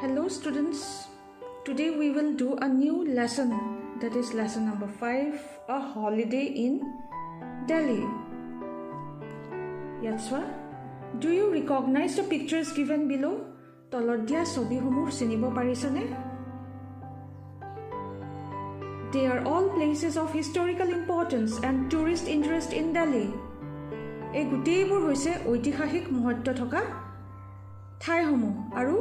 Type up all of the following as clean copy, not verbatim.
Hello students, today we will do a new lesson, that is lesson number 5, a holiday in Delhi. Yatswa, do you recognize the pictures given below? Tolot dia sobi humur sinibo parisane? They are all places of historical importance and tourist interest in Delhi. এই গুটেইবোৰ হৈছে ঐতিহাসিক মহত্ব থকা ঠাইসমূহ আৰু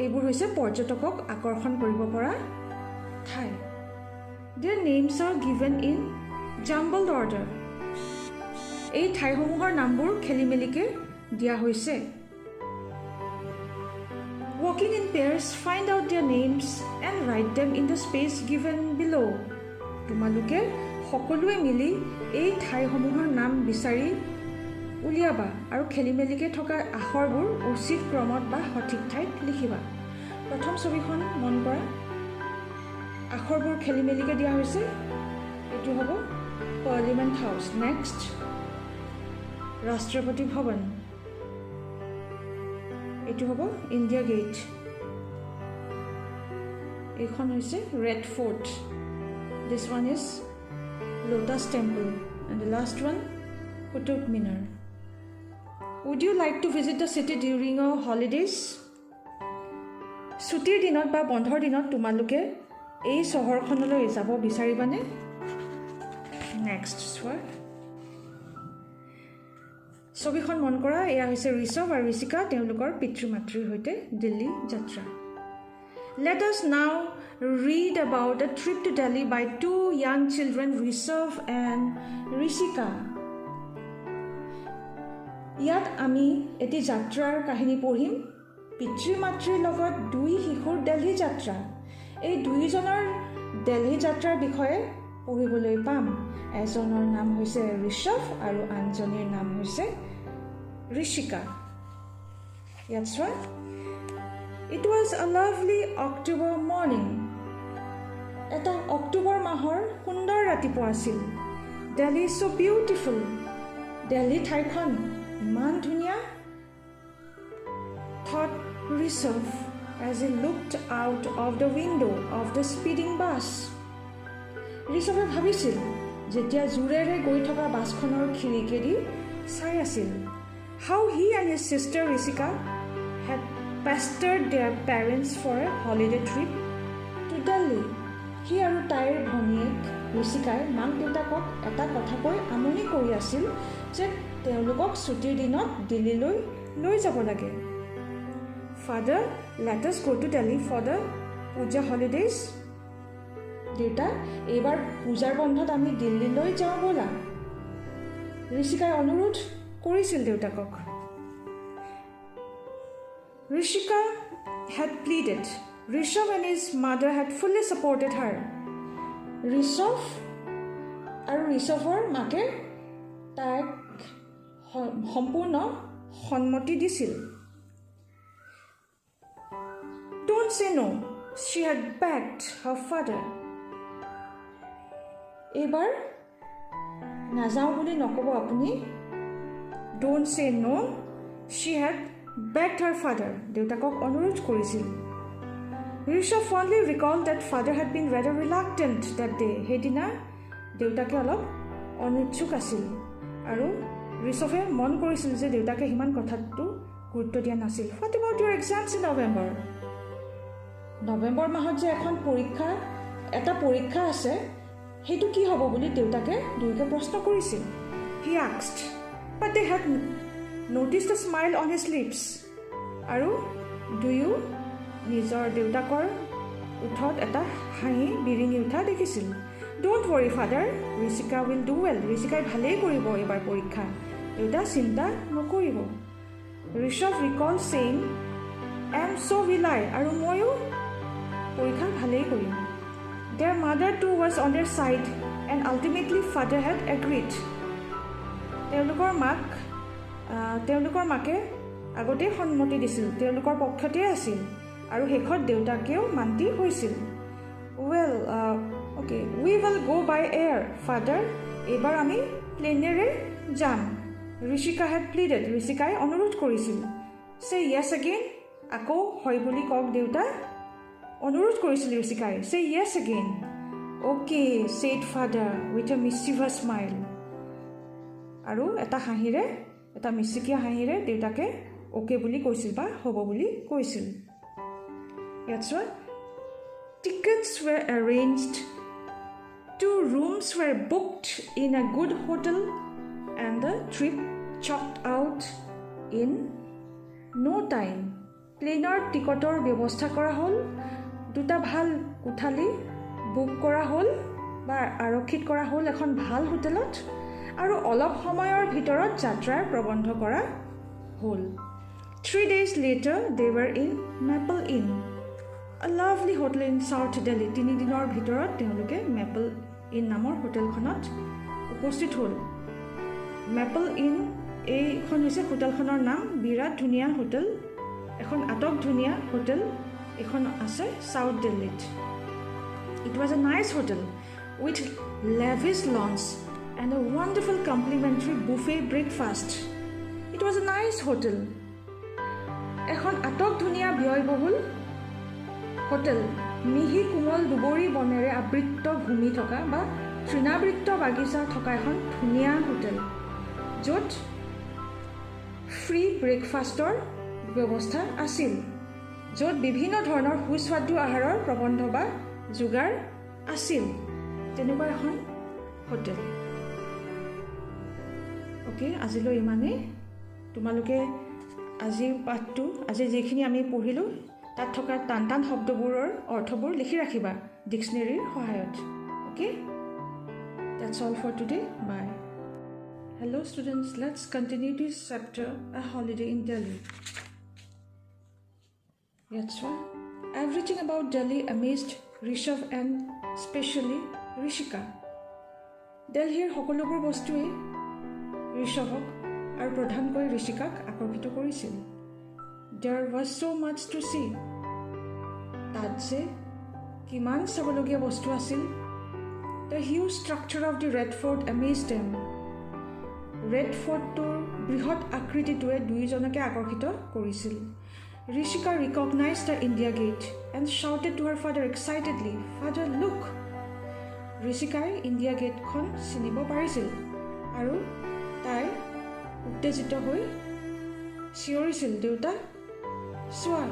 এইবোৰ হৈছে পৰ্যটকক আকৰ্ষণ কৰিব পৰা ঠাই. Their names are given in jumbled order. এই ঠাইসমূহৰ নামবোৰ খেলিমেলিকে দিয়া হৈছে. Walking in pairs, find out their names and write them in the space given below. তোমালোকে সকলোৱে মিলি এই ঠাইসমূহৰ নাম বিচাৰি উলিয়াবা আৰু খেলিমেলিকে থকা আখৰবোৰ উচিত ক্ৰমত বা সঠিক ঠাইত লিখিবা. প্ৰথম ছবিখন মন কৰা, আখৰবোৰ খেলিমেলিকে দিয়া হৈছে. এইটো হ'ব পাৰ্লিমেণ্ট হাউচ. নেক্সট ৰাষ্ট্ৰপতি ভৱন. এইটো হ'ব ইণ্ডিয়া গেট. এইখন হৈছে Red Fort. This one is Lotus Temple, and the last one, Qutub Minar. Would you like to visit the city during your holidays? ছুটিৰ দিনত বা বন্ধৰ দিনত তোমালোকে এই চহৰখনলৈ যাব বিচাৰিবানে? নেক্সট চোৱা, ছবিখন মন কৰা. এয়া হৈছে ঋষভ আৰু ঋষিকা, তেওঁলোকৰ পিতৃ মাতৃৰ সৈতে দিল্লী যাত্ৰা. Let us now read about a trip to Delhi by two young children, Rishabh and Rishika. ইয়াত আমি এটি যাত্ৰাৰ কাহিনী পঢ়িম. পিতৃ মাতৃৰ লগত দুই শিশুৰ দিল্লী যাত্ৰা. এই দুইজনৰ দিল্লী যাত্ৰাৰ বিষয়ে পঢ়িবলৈ পাম. এজনৰ নাম হৈছে ঋষভ আৰু আনজনীৰ নাম হৈছে ঋষিকা. ইয়াত চোৱা, It was a lovely October morning. এটা অক্টোবৰ মাহৰ সুন্দৰ ৰাতিপুৱা আছিল. Delhi is so beautiful. Delhi ঠাইখন ইমান ধুনীয়া, thought Rishabh as he looked out of the window of the speeding bus. ঋষভে ভাবিছিল যেতিয়া জোৰেৰে গৈ থকা বাছখনৰ খিৰিকীয়েদি চাই আছিল. How he and his sister Rishika had pestered their parents for a holiday trip to Delhi. He আৰু তাইৰ ভনীয়েক ঋষিকাই মাক দেউতাকক এটা কথা কৈ আমনি কৰি আছিল যে তেওঁলোকক ছুটিৰ দিনত দিল্লীলৈ লৈ যাব লাগে. Father, let us go to Delhi for the puja holidays. দেউতা, এইবাৰ পূজাৰ বন্ধত আমি দিল্লীলৈ যাওঁ ব'লা. ঋষিকাই অনুৰোধ কৰিছিল দেউতাকক. Rishika had pleaded. Rishabh and his mother had fully supported her. Rishabh আৰু ঋষভৰ মাকে তাইক সম্পূৰ্ণ সন্মতি দিছিল. Don't say no, she had begged her father. এইবাৰ নাযাওঁ বুলি নক'ব আপুনি. Don't say no, she had begged her father. দেউতাকক অনুৰোধ কৰিছিল. Rishabh fondly recalled that father had been rather reluctant that day. সেইদিনা দেউতাকে অলপ অনিচ্ছুক আছিল আৰু ঋষভে মন কৰিছিল যে দেউতাকে সিমান কথাটো গুৰুত্ব দিয়া নাছিল. What about your exams in November? November মাহত যে এটা পৰীক্ষা আছে, সেইটো কি হ'ব বুলি দেউতাকে দুয়োকে প্ৰশ্ন কৰিছিল. He asked, but they had noticed a smile on his lips. আৰু দুয়ো নিজৰ দেউতাকৰ ওঠত এটা হাঁহি বিৰিঙি উঠা দেখিছিল. Don't worry father, Rishika will do well. ঋষিকাই ভালেই কৰিব এইবাৰ পৰীক্ষা. দেউতা চিন্তা নকৰিব. Rishabh recalled saying, and so will I. আৰু ময়ো পৰীক্ষা ভালেই কৰিম. Their mother too was on their side and ultimately father had agreed. তেওঁলোকৰ মাকে আগতেই সন্মতি দিছিল, তেওঁলোকৰ পক্ষতে আছিল আৰু শেষত দেউতাকেও মান্তি হৈছিল. Well, okay, we will go by air, father. এইবাৰ আমি প্লেনেৰে যাম. Rishika had pleaded. ঋষিকাই অনুৰোধ কৰিছিল. Say yes again. আকৌ হয় বুলি কওক দেউতা অনুৰোধ কৰিছিল ঋষিকাই say yes again okay said father with a mischievous smile আৰু এটা হাঁহিৰে এটা মিচিকীয়া হাঁহিৰে দেউতাকে অ'কে বুলি কৈছিল বা হ'ব বুলি কৈছিল ইয়াত চোৱা tickets were arranged 2 rooms were booked in a good hotel and the trip chalked out in no time প্লেনৰ টিকটৰ ব্যৱস্থা কৰা হ'ল দুটা ভাল কোঠালি বুক কৰা হ'ল বা আৰক্ষিত কৰা হ'ল এখন ভাল হোটেলত আৰু অলপ সময়ৰ ভিতৰত যাত্ৰাৰ প্ৰবন্ধ কৰা হ'ল 3 days later they were in Maple Inn a lovely hotel in South Delhi 3 দিনৰ ভিতৰত তেওঁলোকে Maple Inn নামৰ হোটেলখনত উপস্থিত হ'ল Maple Inn এইখন হৈছে হোটেলখনৰ নাম বিৰাট ধুনীয়া হোটেল এখন আটক ধুনীয়া হোটেল এখন আছে South Delhi It was a nice hotel with lavish lounge and a wonderful complimentary buffet breakfast. It was a nice hotel. এখন আটক ধুনীয়া ব্যয়বহুল হোটেল মিহি কোমল দুবৰি বনেৰে আবৃত ভূমি থকা বা তৃণাবৃত বাগিচা থকা এখন ধুনীয়া হোটেল য'ত ফ্ৰী ব্ৰেকফাষ্টৰ ব্যৱস্থা আছিল য'ত বিভিন্ন ধৰণৰ সুস্বাদু আহাৰৰ প্ৰবন্ধ বা যোগাৰ আছিল তেনেকুৱা এখন হোটেল ওকে আজিলৈ ইমানেই তোমালোকে আজিৰ পাঠটো আজি যিখিনি আমি পঢ়িলোঁ তাত থকা টান টান শব্দবোৰৰ অৰ্থবোৰ লিখি ৰাখিবা ডিক্সনেৰীৰ সহায়ত okay that's all for today bye hello students let's continue this chapter a holiday in Delhi that's why everything about Delhi amazed Rishabh and especially Rishika Delhiৰ সকলোবোৰ বস্তুৱে ঋষভক আৰু প্ৰধানকৈ ঋষিকাক আকৰ্ষিত কৰিছিল There was so much to see. তাত যে কিমান চাবলগীয়া বস্তু আছিল The huge structure of the Red Fort amazed them. Red Fortটোৰ বৃহৎ আকৃতিটোৱে দুইজনকে আকৰ্ষিত কৰিছিল Rishika recognized the India Gate and shouted to her father excitedly, Father, look! Rishikai India Gate খন চিনিব পাৰিছিল আৰু তাই উত্তেজিত হৈ চিঞৰিছিল দেউতা চোৱা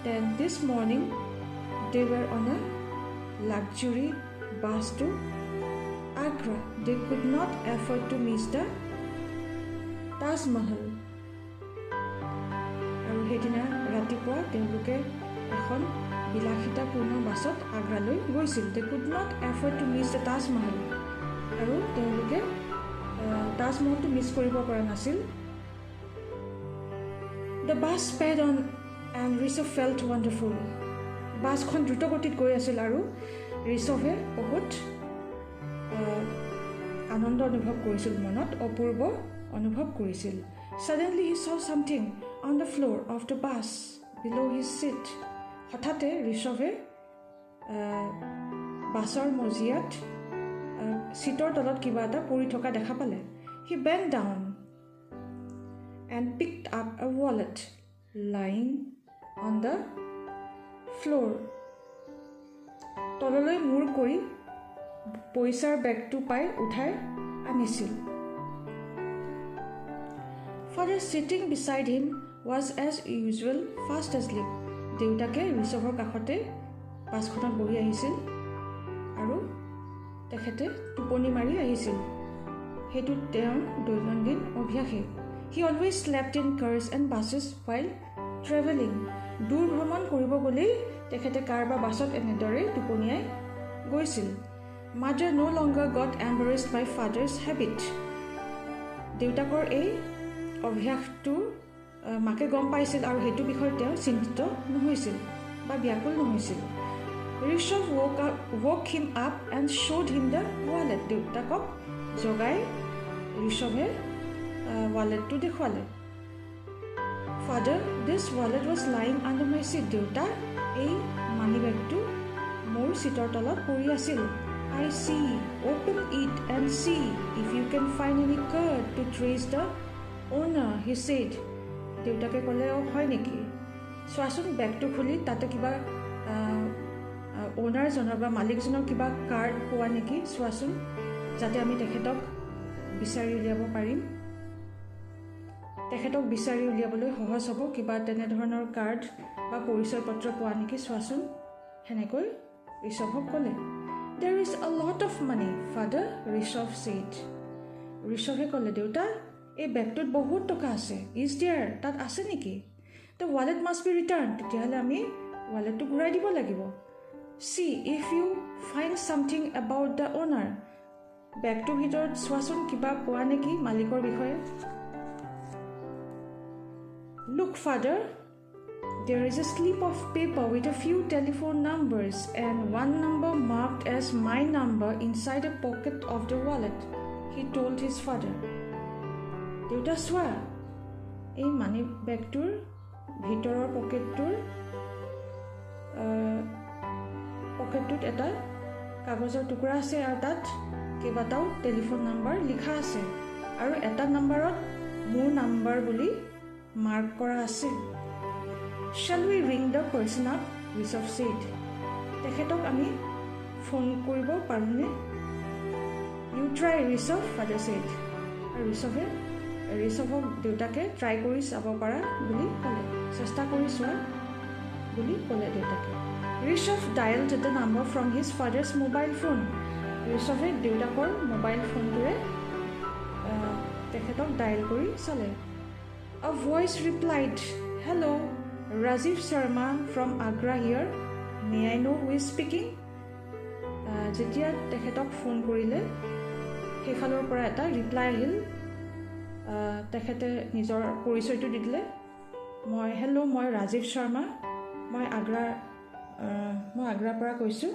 Then this morning they were on a luxury bus to Agra. They could not afford to miss the Taj Mahal. আৰু সেইদিনা ৰাতিপুৱা তেওঁলোকে এখন বিলাসিতাপূৰ্ণ বাছত আগ্ৰালৈ গৈছিল They could not afford to miss the Taj Mahal. আৰু তেওঁলোকে Taj Mahalটো মিছ কৰিব পৰা নাছিল The bus sped on and Rishabh felt wonderful. বাছখন দ্ৰুতগতিত গৈ আছিল আৰু ঋষভে বহুত আনন্দ অনুভৱ কৰিছিল মনত অপূৰ্ব অনুভৱ কৰিছিল Suddenly he saw something on the floor of the bus below his seat. হঠাতে ঋষভে বাছৰ মজিয়াত সিটৰ তলত কিবা এটা পৰি থকা দেখা পালে He bent down and picked up a wallet lying on the floor. তললৈ মূৰ কৰি পইচাৰ বেগটো পাই উঠাই আনিছিল Father sitting beside him was as usual fast asleep. দেউতাকে ঋষভৰ কাষতে বাছখনত বহি আহিছিল আৰু তেখেতে টোপনি মাৰি আহিছিল সেইটো তেওঁৰ দৈনন্দিন অভ্যাসে He always slept in cars and buses while traveling. দূৰ ভ্ৰমণ কৰিব গ'লেই তেখেতে কাৰ বা বাছত এনেদৰে টোপনিয়াই গৈছিল Mother no longer got embarrassed by father's habit. দেউতাকৰ এই অভ্যাসটো মাকে গম পাইছিল আৰু সেইটো বিষয়ে তেওঁ চিন্তিত নহৈছিল বা ব্যাকুল নহৈছিল Rishabh woke him up and showed him the wallet. দেউতাকক জগাই ঋষভে walletটো দেখুৱালে Father, this wallet was lying under my seat. দেউতা এই মানি বেগটো মোৰ সিটৰ তলত পৰি আছিল I see. Open it and see if you can find any card to trace the owner, he said. দেউতাকে ক'লে হয় নেকি চোৱাচোন বেগটো খুলি তাতে কিবা অ'নাৰজনৰ বা মালিকজনৰ কিবা কাৰ্ড পোৱা নেকি চোৱাচোন যাতে আমি তেখেতক বিচাৰি উলিয়াব পাৰিম তেখেতক বিচাৰি উলিয়াবলৈ সহজ হ'ব কিবা তেনেধৰণৰ কাৰ্ড বা পৰিচয় পত্ৰ পোৱা নেকি চোৱাচোন হেনেকৈ ঋষভক ক'লে There is a lot of money, father, Rishabh said. ঋষভে ক'লে দেউতা এই বেগটোত বহুত টকা আছে ইজ দেয়াৰ তাত আছে নেকি the wallet must be return তেতিয়াহ'লে আমি ৱালেটটো ঘূৰাই দিব লাগিব see if you find something about the owner বেগটোৰ ভিতৰত চোৱাচোন কিবা পোৱা নেকি মালিকৰ বিষয়ে look father There is a slip of paper with a few telephone numbers and one number marked as my number inside a pocket of the wallet, he told his father. Deuta swa, ei money bag tur, bhitoror pocket tur, pocket tut eta kagozor tukra ase ar tat kebatao telephone number likha ase aru eta numberot mur number boli mark kora ase. Shall we ring the person up? Rishabh said. Tekhetok ami phone koribo parune? You try, Rishabh, father said. Rishabhok deutake try kori sabo para boli kole. Chesta kori soa boli kole deutake. Rishabh dialed the number from his father's mobile phone. Rishabhe deutakor mobile phone tore tekhetok dial kori sale. A voice replied, "Hello. Rajiv Sharma from Agra here. May I know who is speaking?" যেতিয়া তেখেতক phone কৰিলে সেইফালৰ পৰা এটা reply আহিল তেখেতে নিজৰ পৰিচয়টো দি দিলে হেল্ল' মই ৰাজীৱ শৰ্মা মই আগ্ৰাৰ পৰা কৈছোঁ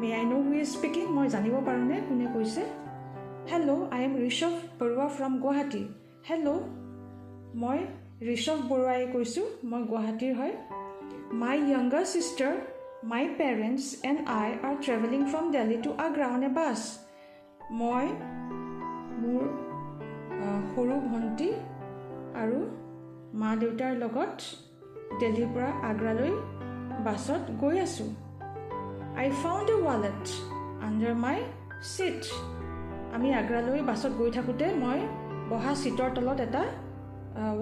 may I no' who is speaking মই জানিব পাৰোঁনে কোনে কৈছে hello' I am Rishabh Baruah from Guwahati hello' মই ঋষভ বৰুৱাই কৈছোঁ মই গুৱাহাটীৰ হয় my younger sister my parents and I are travelling from Delhi to Agra on a bus মই মোৰ সৰু ভণ্টি আৰু মা দেউতাৰ লগত দিল্লীৰ পৰা আগ্ৰালৈ বাছত গৈ আছোঁ I found a wallet under my seat আমি আগ্ৰালৈ বাছত গৈ থাকোঁতে মই বহা ছিটৰ তলত এটা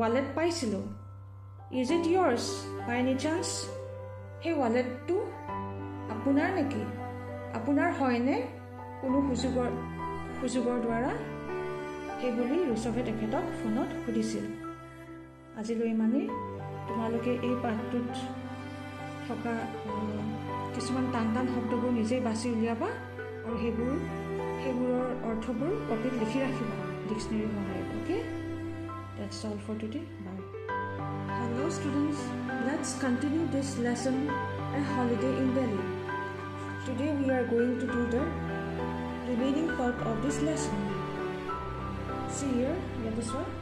ৱালেট পাইছিলোঁ is it yours by any chance সেই ৱালেটটো আপোনাৰ নেকি আপোনাৰ হয়নে কোনো সুযোগৰ দ্বাৰা সেই বুলি ঋষভে তেখেতক ফোনত সুধিছিল আজিলৈ ইমানেই তোমালোকে এই পাঠটোত থকা কিছুমান টান শব্দবোৰ নিজেই বাছি উলিয়াবা আৰু সেইবোৰৰ অৰ্থবোৰ কপিত লিখি ৰাখিবা ডিক্সনেৰীৰ সহায়ত okay That's all for today. Bye. Hello students. Let's continue this lesson, A Holiday in Delhi. Today we are going to do the remaining part of this lesson. See here, this one.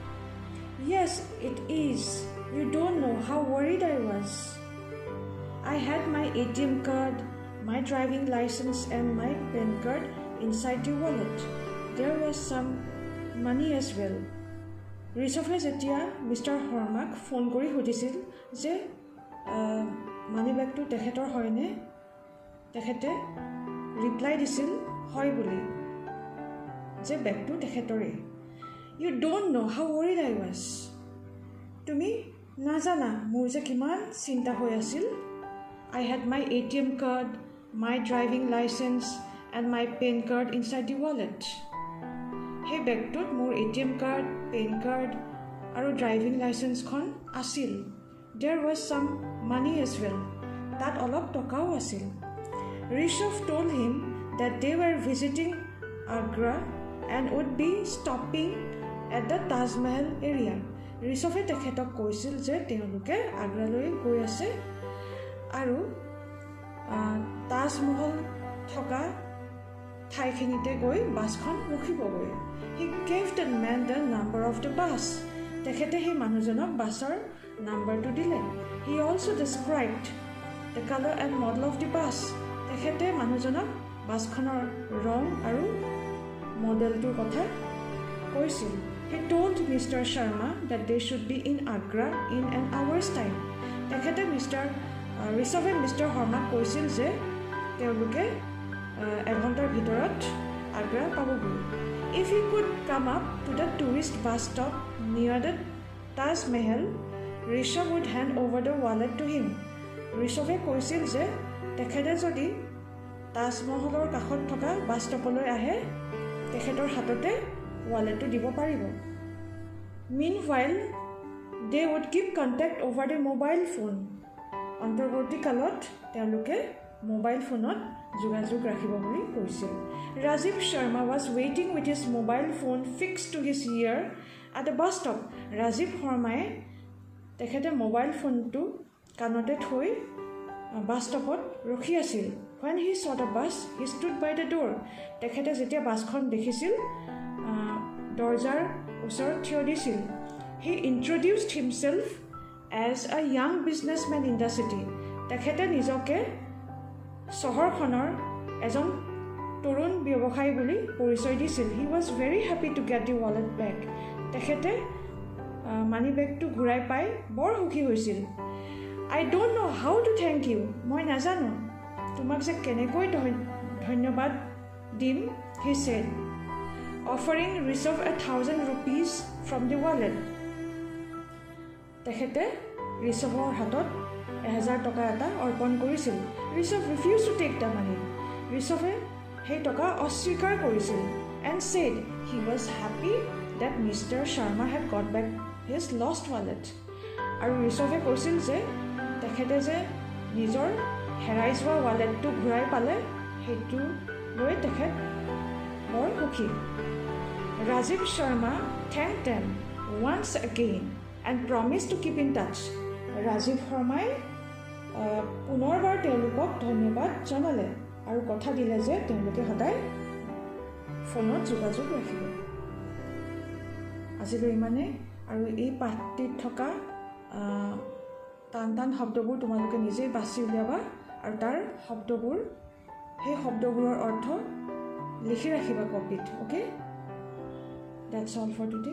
Yes, it is. You don't know how worried I was. I had my ATM card, my driving license and my PAN card inside the wallet. There was some money as well. ঋষভে যেতিয়া mister শৰ্মাক phone কৰি সুধিছিল যে মানি বেগটো তেখেতৰ হয়নে তেখেতে reply দিছিল হয় বুলি যে বেগটো তেখেতৰে you don't know' how worried I was তুমি নাজানা মোৰ যে কিমান চিন্তা হৈ আছিল I had my ATM card my driving licence and my PAN card inside the wallet সেই বেগটোত মোৰ ATM কাৰ্ড পেন কাৰ্ড আৰু ড্ৰাইভিং লাইচেন্সখন আছিল there was some money as well তাত অলপ টকাও আছিল Rishabh told him that they were visiting Agra and would be stopping at the Taj Mahal area ঋষভে তেখেতক কৈছিল যে তেওঁলোকে আগ্ৰালৈ গৈ আছে আৰু তাজমহল থকা ঠাইখিনিতে গৈ বাছখন ৰখিবগৈ He gave the man the number of the bus. তেখেতে সেই মানুহজনক বাছৰ নাম্বাৰটো দিলে He also described the color and model of the bus. তেখেতে মানুহজনক বাছখনৰ ৰং আৰু মডেলটোৰ কথা কৈছিল He told Mr. Sharma that they should be in Agra in an hour's time. তেখেতে ঋষভে মিষ্টাৰ শৰ্মাক কৈছিল যে তেওঁলোকে এঘণ্টাৰ ভিতৰত আগ্ৰা পাবগৈ. If he could come up to the tourist bus stop near the Taj Mahal, Rishabh would hand over the wallet to him. ঋষভে কৈছিল যে তেখেতে যদি তাজমহলৰ কাষত থকা বাছ ষ্টপলৈ আহে তেখেতৰ হাততে ৱালেটটো দিব পাৰিব. Meanwhile, they would keep contact over the mobile phone. অন্তৰ্বৰ্তী কালত তেওঁলোকে মোবাইল ফোনত যোগাযোগ ৰাখিব বুলি কৈছিল. Rajiv Sharma was waiting with his mobile phone fixed to his ear at the bus stop. Rajiv শৰ্মাই তেখেতে মোবাইল ফোনটো কাণতে থৈ বাছ ষ্টপত ৰখি আছিল. When he saw the bus, he stood by the door. তেখেতে যেতিয়া বাছখন দেখিছিল দৰজাৰ ওচৰত থিয় দিছিল. He introduced himself as a young businessman in the city. তেখেতে নিজকে চহৰখনৰ এজন তৰুণ ব্যৱসায়ী বুলি পৰিচয় দিছিল. He was very happy to get the wallet back. তেখেতে মানি বেগটো ঘূৰাই পাই বৰ সুখী হৈছিল. I don't know how to thank you. মই নাজানো তোমাক যে কেনেকৈ ধন্যবাদ দিম, he said, offering Rishabh 1,000 rupees from the wallet. তেখেতে ঋষভৰ হাতত 1,000 টকা এটা অৰ্পণ কৰিছিল. Rishabh refused to take the money. ঋষভে সেই টকা অস্বীকাৰ কৰিছিল and said he was happy that Mr. Sharma had got back his lost wallet. আৰু ঋষভে কৈছিল যে তেখেতে যে নিজৰ হেৰাই যোৱা ৱালেটটো ঘূৰাই পালে সেইটো লৈ তেখেত বৰ সুখী. Rajiv Sharma thanked them once again and promised to keep in touch. Rajiv শৰ্মাই পুনৰবাৰ তেওঁলোকক ধন্যবাদ জনালে আৰু কথা দিলে যে তেওঁলোকে সদায় ফোনত যোগাযোগ ৰাখিব. আজিলৈ ইমানে. আৰু এই পাঠটিত থকা টান টান শব্দবোৰ তোমালোকে নিজেই বাছি উলিয়াবা আৰু তাৰ শব্দবোৰ সেই শব্দবোৰৰ অৰ্থ লিখি ৰাখিবা কপিত. Okay, that's all for today.